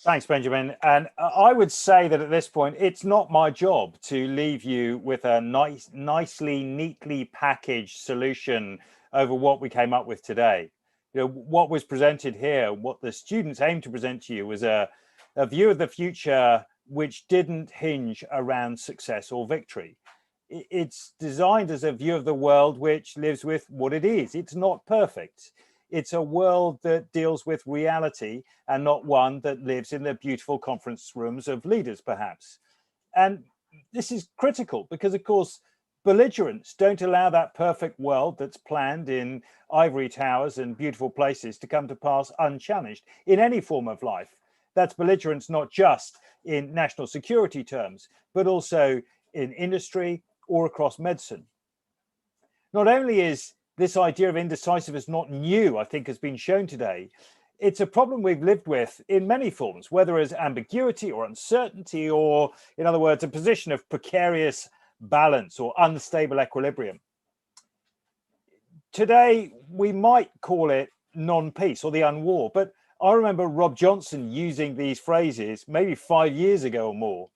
Thanks, Benjamin. And I would say that at this point, it's not my job to leave you with a nicely, neatly packaged solution over what we came up with today. What was presented here, what the students aim to present to you was a view of the future which didn't hinge around success or victory. It's designed as a view of the world which lives with what it is. It's not perfect. It's a world that deals with reality and not one that lives in the beautiful conference rooms of leaders, perhaps. And this is critical because, of course, belligerents don't allow that perfect world that's planned in ivory towers and beautiful places to come to pass unchallenged in any form of life. That's belligerence not just in national security terms, but also in industry or across medicine. Not only is this idea of indecisive is not new, I think has been shown today. It's a problem we've lived with in many forms, whether as ambiguity or uncertainty, or in other words, a position of precarious balance or unstable equilibrium. Today, we might call it non-peace or the unwar, but I remember Rob Johnson using these phrases maybe 5 years ago or more.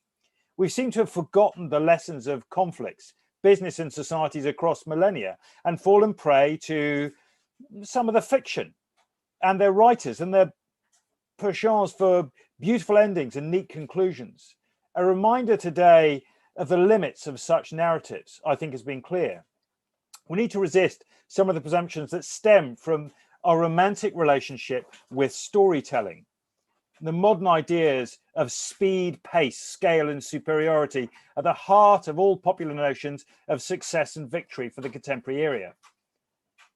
We seem to have forgotten the lessons of conflicts, business and societies across millennia, and fallen prey to some of the fiction and their writers and their penchants for beautiful endings and neat conclusions. A reminder today of the limits of such narratives, I think, has been clear. We need to resist some of the presumptions that stem from our romantic relationship with storytelling. The modern ideas of speed, pace, scale, and superiority are the heart of all popular notions of success and victory for the contemporary era.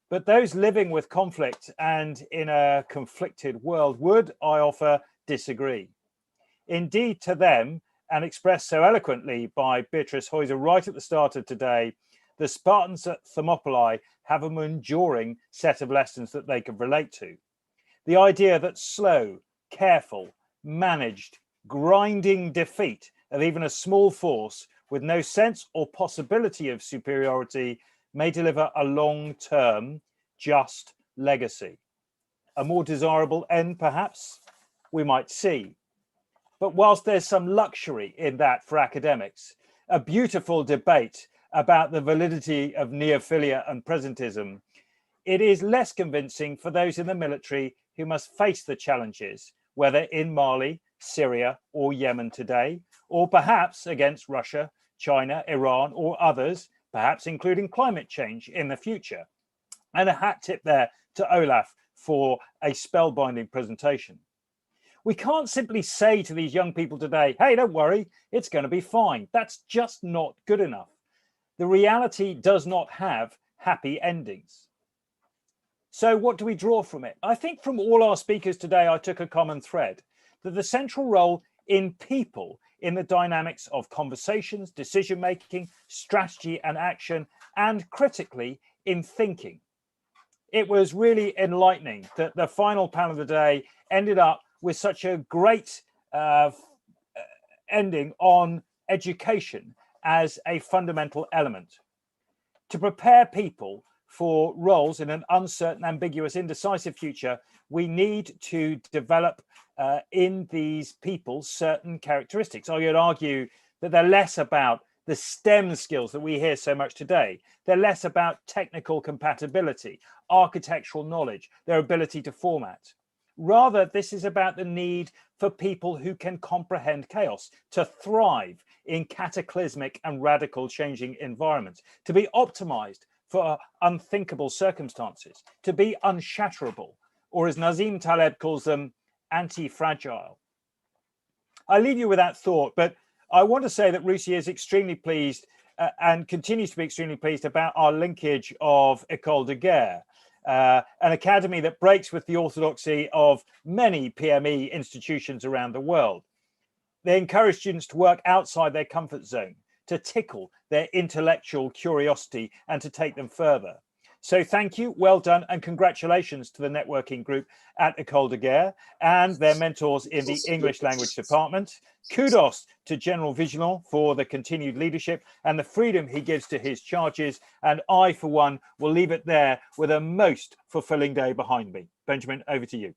But those living with conflict and in a conflicted world would, I offer, disagree. Indeed, to them, and expressed so eloquently by Beatrice Heuser right at the start of today, the Spartans at Thermopylae have an enduring set of lessons that they can relate to. The idea that slow, careful, managed, grinding defeat of even a small force with no sense or possibility of superiority may deliver a long-term, just legacy. A more desirable end, perhaps, we might see. But whilst there's some luxury in that for academics, a beautiful debate about the validity of neophilia and presentism, it is less convincing for those in the military who must face the challenges, whether in Mali, Syria, or Yemen today, or perhaps against Russia, China, Iran, or others, perhaps including climate change in the future. And a hat tip there to Olaf for a spellbinding presentation. We can't simply say to these young people today, hey, don't worry, it's going to be fine. That's just not good enough. The reality does not have happy endings. So what do we draw from it? I think from all our speakers today, I took a common thread, that the central role in people, in the dynamics of conversations, decision-making, strategy and action, and critically in thinking. It was really enlightening that the final panel of the day ended up with such a great ending on education as a fundamental element. To prepare people for roles in an uncertain, ambiguous, indecisive future, we need to develop in these people certain characteristics. I would argue that they're less about the STEM skills that we hear so much today. They're less about technical compatibility, architectural knowledge, their ability to format. Rather, this is about the need for people who can comprehend chaos, to thrive in cataclysmic and radical changing environments, to be optimized for unthinkable circumstances, to be unshatterable, or as Nassim Taleb calls them, anti-fragile. I leave you with that thought, but I want to say that RUSI is extremely pleased and continues to be extremely pleased about our linkage of École de Guerre, an academy that breaks with the orthodoxy of many PME institutions around the world. They encourage students to work outside their comfort zone, to tickle their intellectual curiosity and to take them further. So thank you, well done, and congratulations to the networking group at École de Guerre and their mentors in the English language department. Kudos to General Vigilant for the continued leadership and the freedom he gives to his charges. And I, for one, will leave it there with a most fulfilling day behind me. Benjamin, over to you.